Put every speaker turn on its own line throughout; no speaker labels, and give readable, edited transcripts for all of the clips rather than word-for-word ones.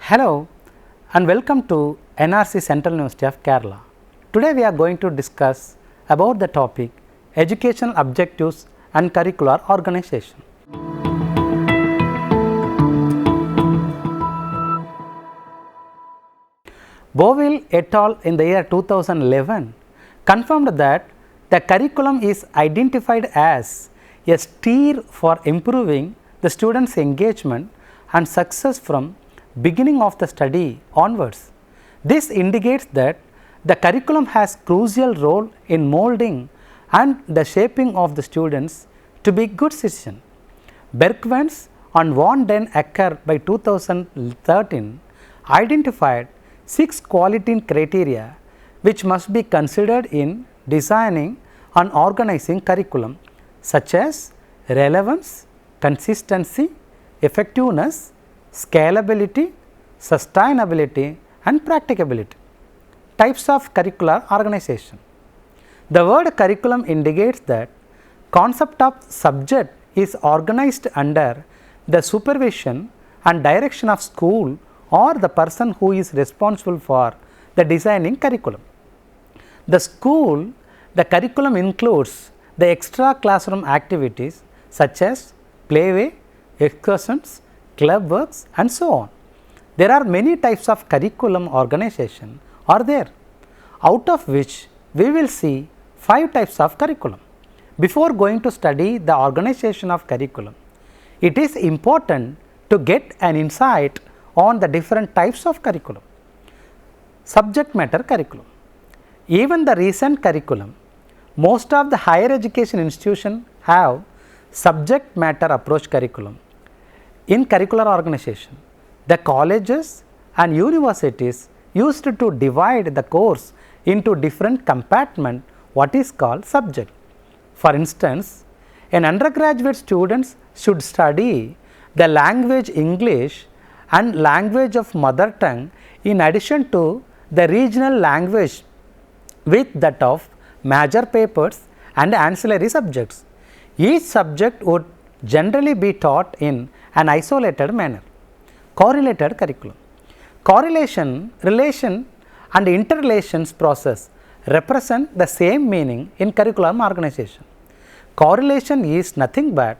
Hello and welcome to NRC Central University of Kerala. Today we are going to discuss about the topic Educational Objectives and Curricular Organization. Boville et al. In the year 2011 confirmed that the curriculum is identified as a steer for improving the students' engagement and success from beginning of the study onwards. This indicates that the curriculum has crucial role in molding and the shaping of the students to be good citizens. Berkowitz and von den Acker by 2013 identified 6 quality criteria which must be considered in designing and organizing curriculum, such as relevance, consistency, effectiveness, scalability, sustainability and practicability. Types of curricular organization. The word curriculum indicates that concept of subject is organized under the supervision and direction of school or the person who is responsible for the designing curriculum. The school, the curriculum includes the extra classroom activities such as playway, excursions, club works and so on. There are many types of curriculum organization are there, out of which we will see 5 types of curriculum. Before going to study the organization of curriculum, it is important to get an insight on the different types of curriculum. Subject matter curriculum. Even the recent curriculum, most of the higher education institutions have subject matter approach curriculum. In curricular organization, the colleges and universities used to divide the course into different compartments, what is called subject. For instance, an undergraduate students should study the language English and language of mother tongue in addition to the regional language with that of major papers and ancillary subjects. Each subject would generally be taught in an isolated manner. Correlated curriculum. Correlation, relation and interrelations process represent the same meaning in curriculum organization. Correlation is nothing but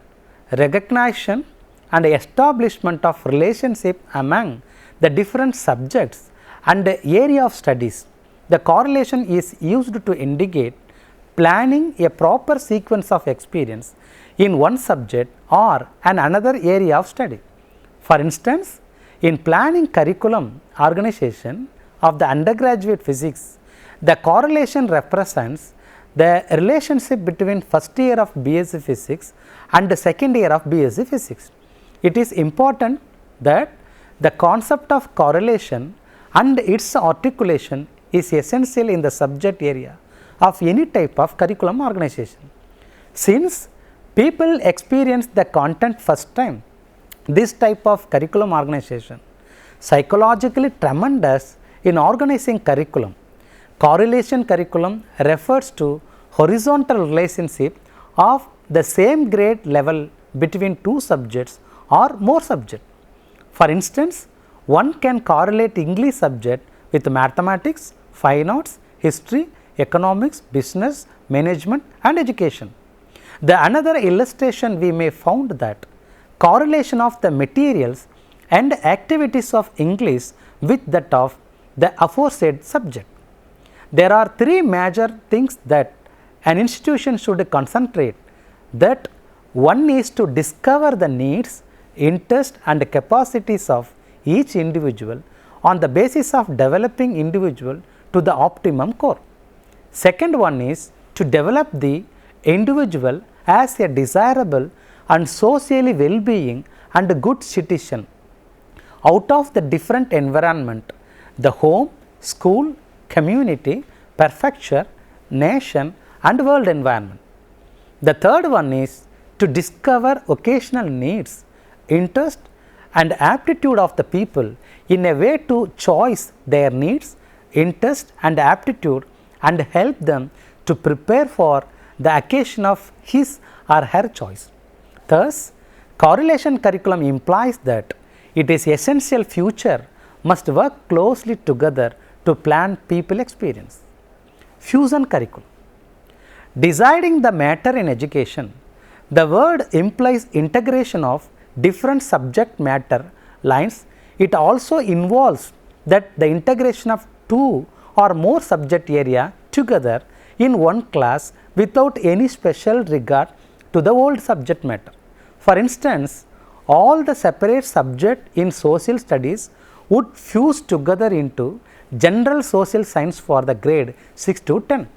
recognition and establishment of relationship among the different subjects and the area of studies. The correlation is used to indicate planning a proper sequence of experience in one subject or another area of study. For instance, in planning curriculum organization of the undergraduate physics, the correlation represents the relationship between first year of BSc Physics and the second year of BSc Physics. It is important that the concept of correlation and its articulation is essential in the subject area of any type of curriculum organization. Since people experience the content first time, this type of curriculum organization psychologically tremendous in organizing curriculum. Correlation curriculum refers to horizontal relationship of the same grade level between two subjects or more subjects. For instance, one can correlate English subject with mathematics, fine arts, history, economics, business, management and education. The another illustration we may found that correlation of the materials and activities of English with that of the aforesaid subject. There are 3 major things that an institution should concentrate. That one is to discover the needs, interests and capacities of each individual on the basis of developing individual to the optimum core. Second one is to develop the individual as a desirable and socially well-being and a good citizen out of the different environment, the home, school, community, prefecture, nation and world environment. The third one is to discover occasional needs, interest and aptitude of the people in a way to choose their needs, interest and aptitude and help them to prepare for the occasion of his or her choice. Thus, correlation curriculum implies that it is essential feature must work closely together to plan people experience. Fusion curriculum. Deciding the matter in education, the word implies integration of different subject matter lines. It also involves that the integration of two or more subject area together in one class without any special regard to the old subject matter. For instance, all the separate subject in social studies would fuse together into general social science for the grade 6 to 10.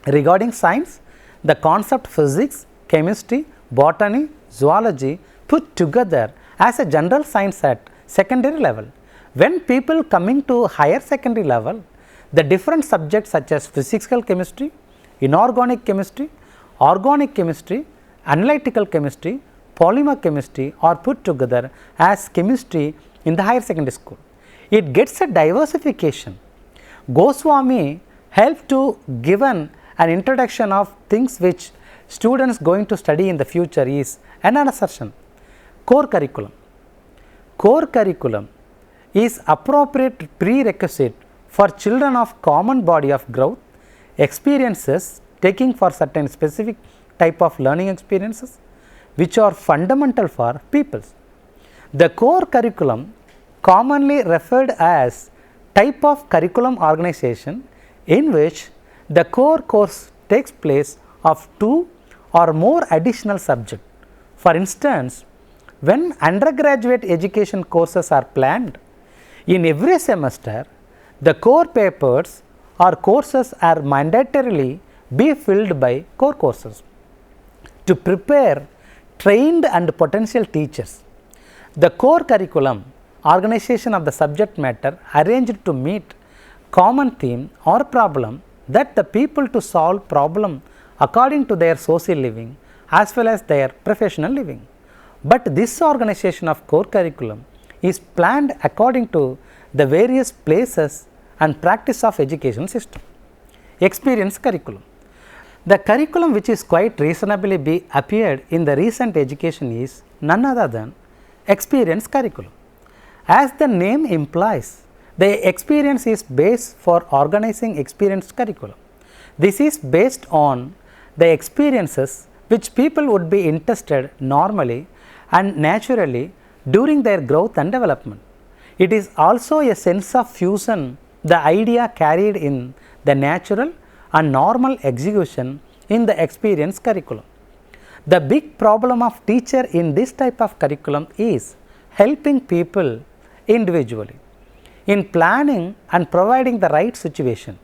Regarding science, the concept physics, chemistry, botany, zoology put together as a general science at secondary level. When people coming to higher secondary level, the different subjects such as physical chemistry, inorganic chemistry, organic chemistry, analytical chemistry, polymer chemistry are put together as chemistry in the higher secondary school. It gets a diversification. Goswami helped to given an introduction of things which students going to study in the future is another assertion. Core curriculum. Core curriculum is appropriate prerequisite for children of common body of growth, experiences taking for certain specific type of learning experiences which are fundamental for peoples. The core curriculum commonly referred as type of curriculum organization in which the core course takes place of two or more additional subjects. For instance, when undergraduate education courses are planned, in every semester, the core papers or courses are mandatorily be filled by core courses. To prepare trained and potential teachers, the core curriculum organization of the subject matter arranged to meet common theme or problem that the people to solve problem according to their social living as well as their professional living. But this organization of core curriculum is planned according to the various places and practice of education system. Experience curriculum. The curriculum which is quite reasonably be appeared in the recent education is none other than experience curriculum. As the name implies, the experience is base for organizing experience curriculum. This is based on the experiences which people would be interested normally and naturally during their growth and development. It is also a sense of fusion, the idea carried in the natural and normal execution in the experience curriculum. The big problem of teacher in this type of curriculum is helping people individually in planning and providing the right situation,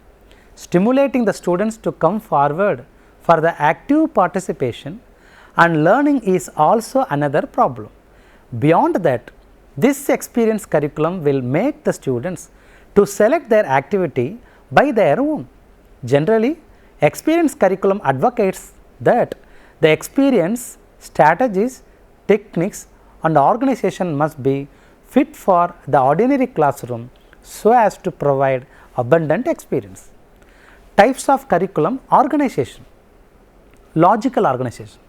stimulating the students to come forward for the active participation and learning is also another problem. Beyond that, this experience curriculum will make the students to select their activity by their own. Generally, experience curriculum advocates that the experience, strategies, techniques and organization must be fit for the ordinary classroom so as to provide abundant experience. Types of curriculum organization. Logical organization.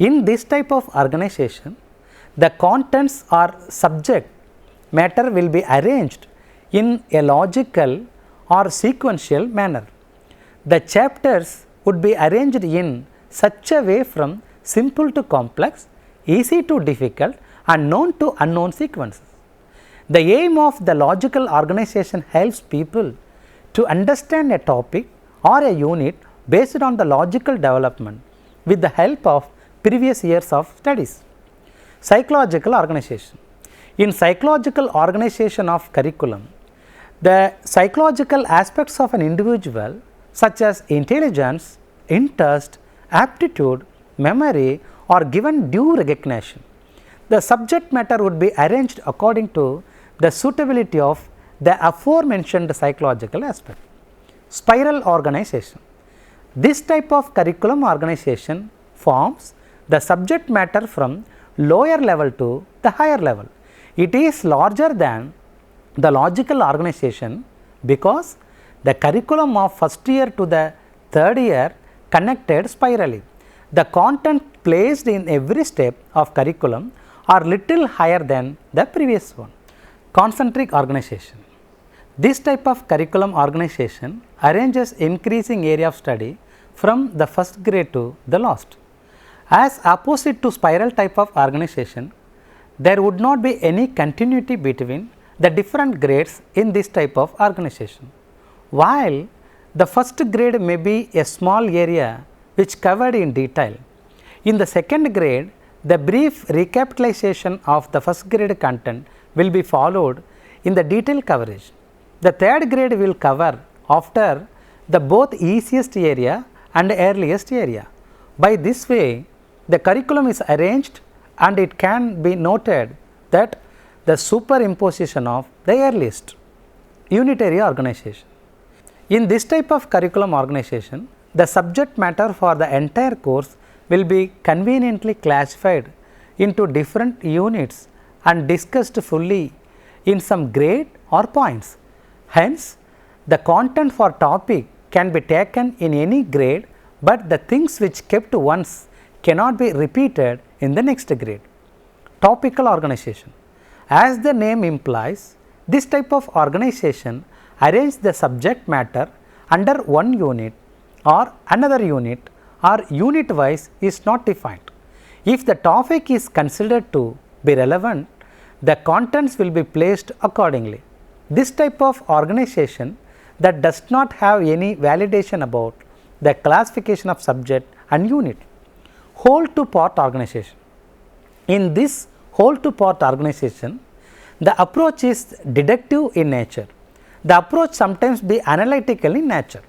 In this type of organization, the contents or subject matter will be arranged in a logical or sequential manner. The chapters would be arranged in such a way from simple to complex, easy to difficult and known to unknown sequences. The aim of the logical organization helps people to understand a topic or a unit based on the logical development with the help of previous years of studies. Psychological organization. In psychological organization of curriculum, the psychological aspects of an individual such as intelligence, interest, aptitude, memory are given due recognition. The subject matter would be arranged according to the suitability of the aforementioned psychological aspect. Spiral organization. This type of curriculum organization forms the subject matter from lower level to the higher level. It is larger than the logical organization because the curriculum of first year to the third year connected spirally. The content placed in every step of curriculum are little higher than the previous one. Concentric organization. This type of curriculum organization arranges increasing area of study from the first grade to the last. As opposite to spiral type of organization, there would not be any continuity between the different grades in this type of organization. While the first grade may be a small area which covered in detail, in the second grade, the brief recapitulation of the first grade content will be followed in the detailed coverage. The third grade will cover after the both easiest area and earliest area. By this way, the curriculum is arranged and it can be noted that the superimposition of the earliest. Unitary organization. In this type of curriculum organization, the subject matter for the entire course will be conveniently classified into different units and discussed fully in some grade or points. Hence, the content for topic can be taken in any grade, but the things which kept once cannot be repeated in the next grade. Topical organization. As the name implies, this type of organization arranges the subject matter under one unit or another unit or unit wise is not defined. If the topic is considered to be relevant, the contents will be placed accordingly. This type of organization that does not have any validation about the classification of subject and unit. Whole to part organization. In this whole to part organization, the approach is deductive in nature. The approach sometimes be analytical in nature.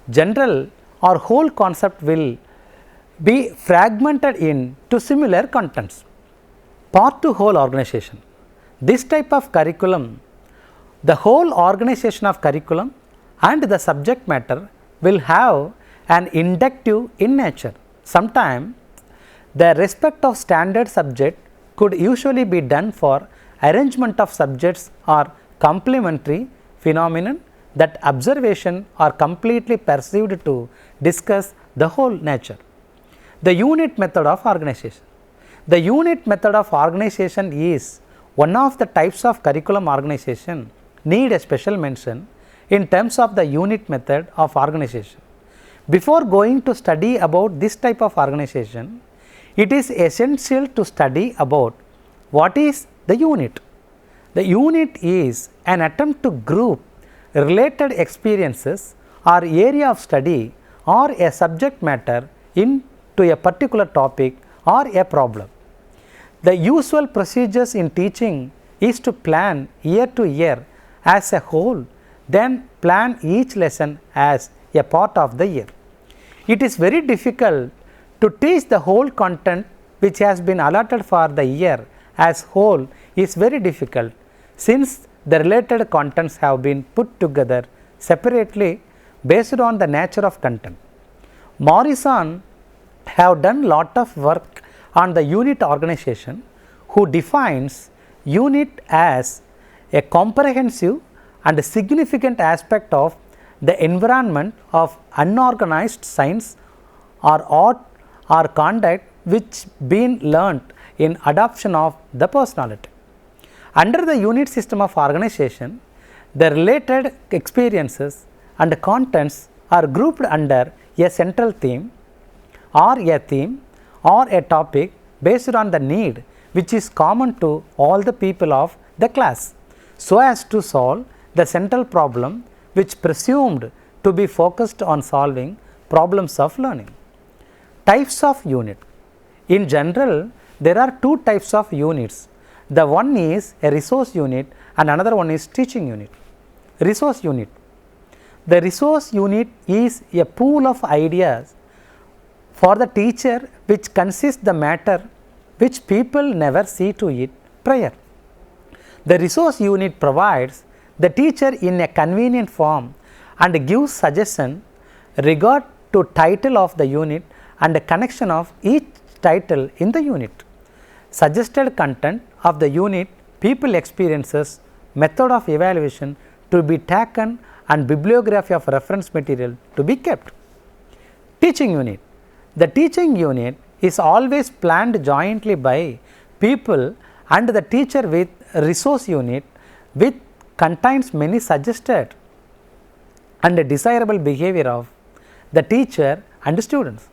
General or whole concept will be fragmented into similar contents. Part to whole organization. This type of curriculum, the whole organization of curriculum and the subject matter will have an inductive in nature. Sometimes the respect of standard subject could usually be done for arrangement of subjects or complementary phenomenon that observation are completely perceived to discuss the whole nature. The unit method of organization. The unit method of organization is one of the types of curriculum organization need a special mention in terms of the unit method of organization. Before going to study about this type of organization, it is essential to study about what is the unit. The unit is an attempt to group related experiences or area of study or a subject matter into a particular topic or a problem. The usual procedures in teaching is to plan year to year as a whole, then plan each lesson as a part of the year. It is very difficult to teach the whole content which has been allotted for the year as whole is very difficult, since the related contents have been put together separately based on the nature of content. Morrison have done lot of work on the unit organization, who defines unit as a comprehensive and significant aspect of the environment of unorganized science or art or conduct which been learnt in adoption of the personality. Under the unit system of organization, the related experiences and contents are grouped under a central theme or a topic based on the need which is common to all the people of the class, so as to solve the central problem which presumed to be focused on solving problems of learning. Types of unit. In general, there are two types of units. The one is a resource unit and another one is teaching unit. Resource unit. The resource unit is a pool of ideas for the teacher which consists the matter which people never see to it prior. The resource unit provides the teacher in a convenient form and gives suggestion regard to title of the unit and the connection of each title in the unit. Suggested content of the unit, people experiences, method of evaluation to be taken and bibliography of reference material to be kept. Teaching unit. The teaching unit is always planned jointly by people and the teacher with resource unit. which contains many suggested and desirable behavior of the teacher and students.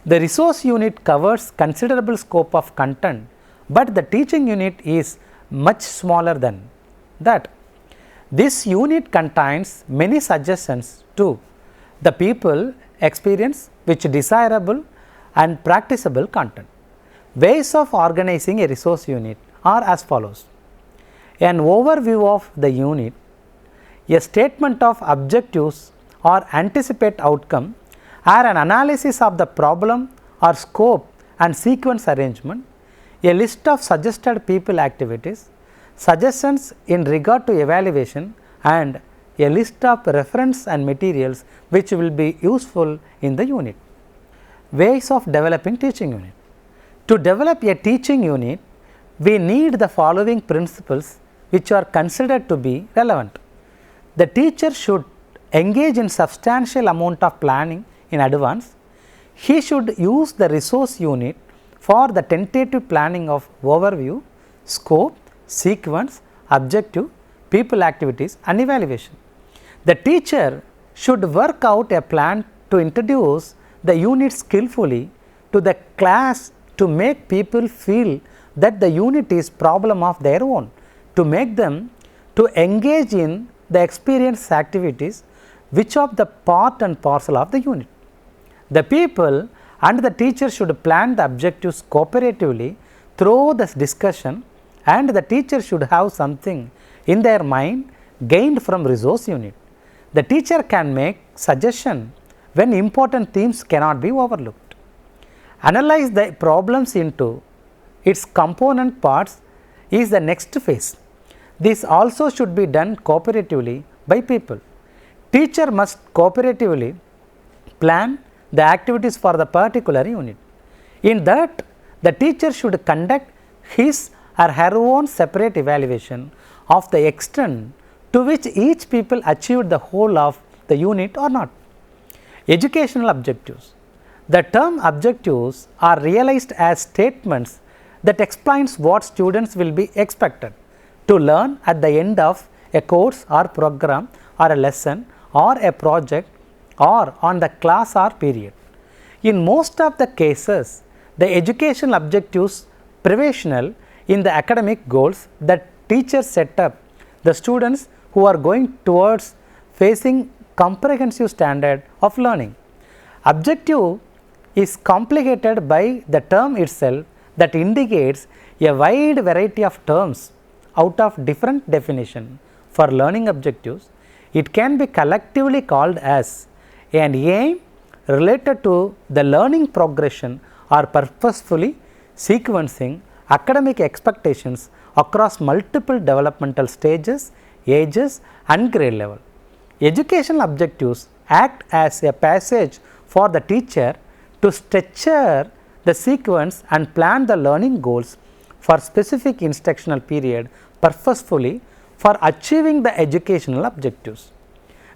The resource unit covers considerable scope of content, but the teaching unit is much smaller than that. This unit contains many suggestions to the people experience which desirable and practicable content. Ways of organizing a resource unit are as follows: an overview of the unit, a statement of objectives or anticipate outcome, or an analysis of the problem or scope and sequence arrangement, a list of suggested people activities, suggestions in regard to evaluation, and a list of reference and materials which will be useful in the unit. Ways of developing teaching unit. To develop a teaching unit, we need the following principles which are considered to be relevant. The teacher should engage in substantial amount of planning in advance. He should use the resource unit for the tentative planning of overview, scope, sequence, objective, people activities and evaluation. The teacher should work out a plan to introduce the unit skillfully to the class to make people feel that the unit is problem of their own, to make them to engage in the experience activities which of the part and parcel of the unit. The people and the teacher should plan the objectives cooperatively through this discussion, and the teacher should have something in their mind gained from resource unit. The teacher can make suggestion when important themes cannot be overlooked. Analyze the problems into its component parts is the next phase. This also should be done cooperatively by people. Teacher must cooperatively plan the activities for the particular unit. In that, the teacher should conduct his or her own separate evaluation of the extent to which each people achieved the whole of the unit or not. Educational objectives. The term objectives are realized as statements that explains what students will be expected to learn at the end of a course or program or a lesson or a project or on the class or period. In most of the cases, the educational objectives prevail in the academic goals that teachers set up the students who are going towards facing comprehensive standard of learning. Objective is complicated by the term itself that indicates a wide variety of terms out of different definition. For learning objectives, it can be collectively called as an aim related to the learning progression or purposefully sequencing academic expectations across multiple developmental stages, ages and grade level. Educational objectives act as a passage for the teacher to structure the sequence and plan the learning goals for specific instructional period purposefully for achieving the educational objectives.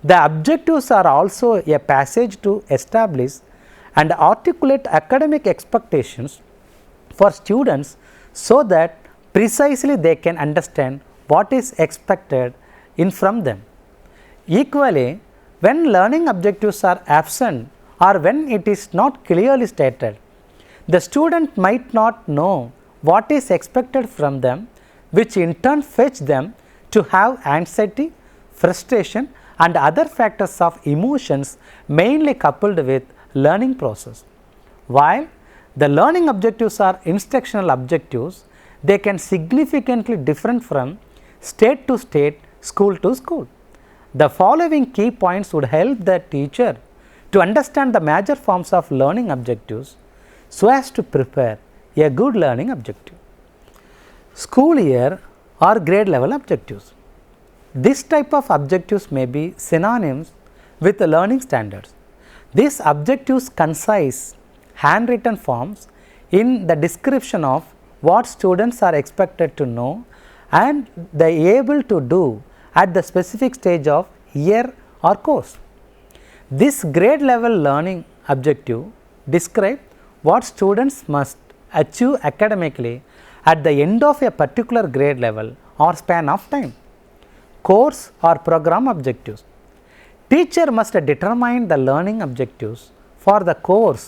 The objectives are also a passage to establish and articulate academic expectations for students so that precisely they can understand what is expected from them. Equally, when learning objectives are absent or when it is not clearly stated, the student might not know what is expected from them, which in turn fetch them to have anxiety, frustration and other factors of emotions mainly coupled with learning process. While the learning objectives are instructional objectives, they can significantly differ from state to state, school to school. The following key points would help the teacher to understand the major forms of learning objectives so as to prepare a good learning objective. School year or grade level objectives. This type of objectives may be synonyms with the learning standards. These objectives concise handwritten forms in the description of what students are expected to know and they able to do at the specific stage of year or course. This grade level learning objective describe what students must achieve academically at the end of a particular grade level or span of time. course or program objectives. Teacher must determine the learning objectives for the course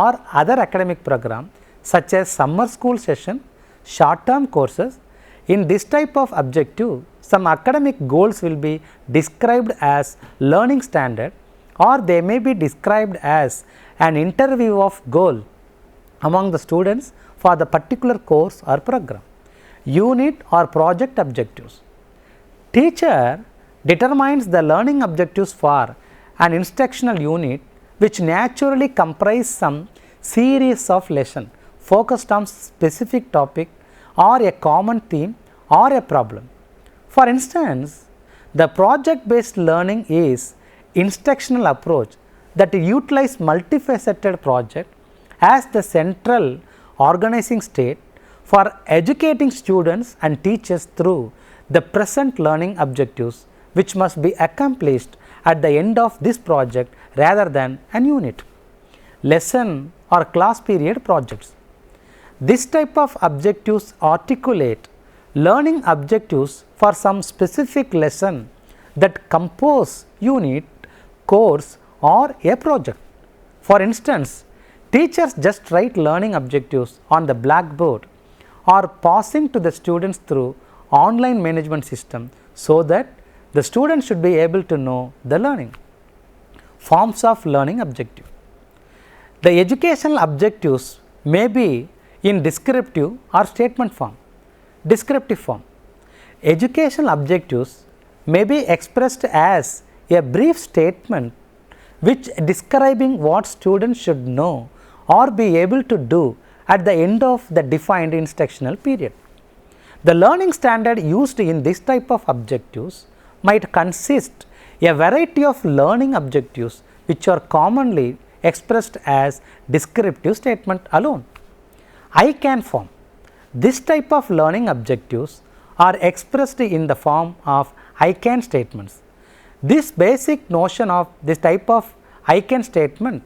or other academic program such as summer school session, short-term courses. In this type of objective, some academic goals will be described as learning standard, or they may be described as an interview of goal among the students for the particular course or program. Unit or project objectives. Teacher determines the learning objectives for an instructional unit which naturally comprise some series of lessons focused on specific topic or a common theme or a problem. For instance, the project based learning is instructional approach that utilize multifaceted project as the central organizing state for educating students and teachers through the present learning objectives which must be accomplished at the end of this project rather than an unit. Lesson or class period projects. This type of objectives articulate learning objectives for some specific lesson that compose unit, course or a project. For instance, teachers just write learning objectives on the blackboard or passing to the students through online management system so that the students should be able to know the learning. Forms of learning objective. The educational objectives may be in descriptive or statement form. Descriptive form. Educational objectives may be expressed as a brief statement which describing what students should know or be able to do at the end of the defined instructional period. The learning standard used in this type of objectives might consist a variety of learning objectives which are commonly expressed as descriptive statement alone. I can form. This type of learning objectives are expressed in the form of I can statements. This basic notion of this type of I can statement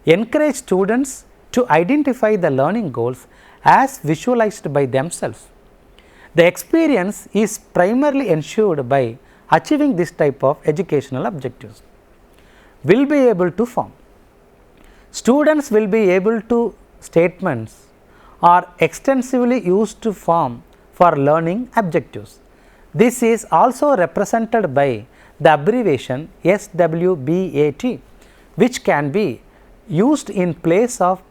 encourage students to identify the learning goals as visualized by themselves. The experience is primarily ensured by achieving this type of educational objectives. Will be able to form. Students will be able to statements are extensively used to form for learning objectives. This is also represented by the abbreviation SWBAT, which can be used in place of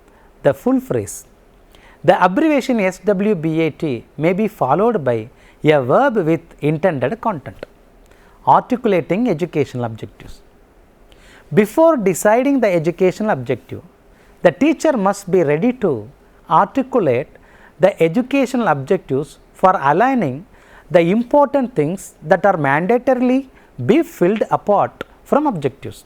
the full phrase. The abbreviation SWBAT may be followed by a verb with intended content. Articulating educational objectives. Before deciding the educational objective, the teacher must be ready to articulate the educational objectives for aligning the important things that are mandatorily be filled apart from objectives.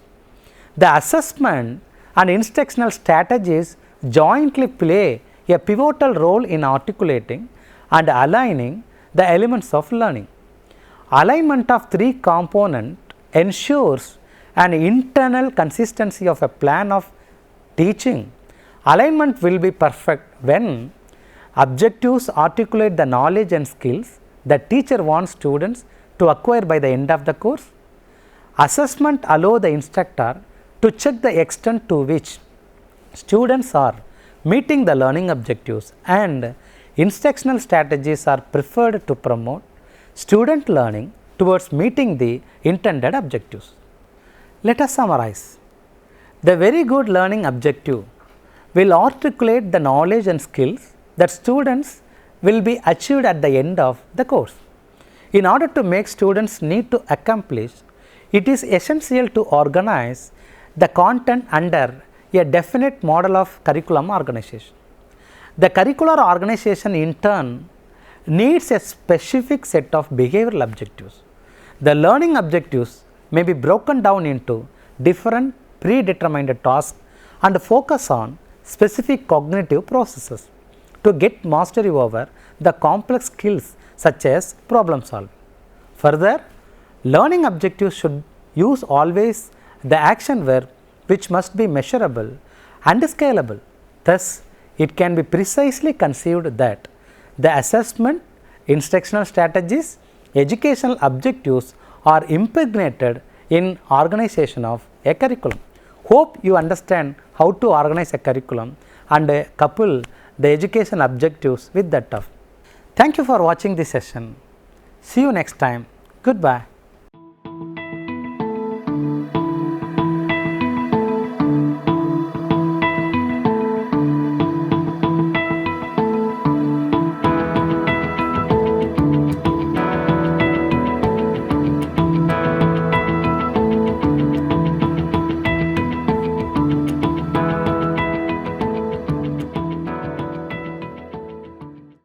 The assessment and instructional strategies jointly play a pivotal role in articulating and aligning the elements of learning. Alignment of three components ensures an internal consistency of a plan of teaching. Alignment will be perfect when objectives articulate the knowledge and skills that teacher wants students to acquire by the end of the course. Assessment allows the instructor to check the extent to which students are meeting the learning objectives, and instructional strategies are preferred to promote student learning towards meeting the intended objectives. Let us summarize. The very good learning objective will articulate the knowledge and skills that students will be achieved at the end of the course. In order to make students need to accomplish, it is essential to organize the content under a definite model of curriculum organization. The curricular organization in turn needs a specific set of behavioral objectives. The learning objectives may be broken down into different predetermined tasks and focus on specific cognitive processes to get mastery over the complex skills such as problem solving. Further, learning objectives should use always the action verb which must be measurable and scalable. Thus, it can be precisely conceived that the assessment, instructional strategies, educational objectives are impregnated in organization of a curriculum. Hope you understand how to organize a curriculum and couple the education objectives with that of. Thank you for watching this session. See you next time. Goodbye.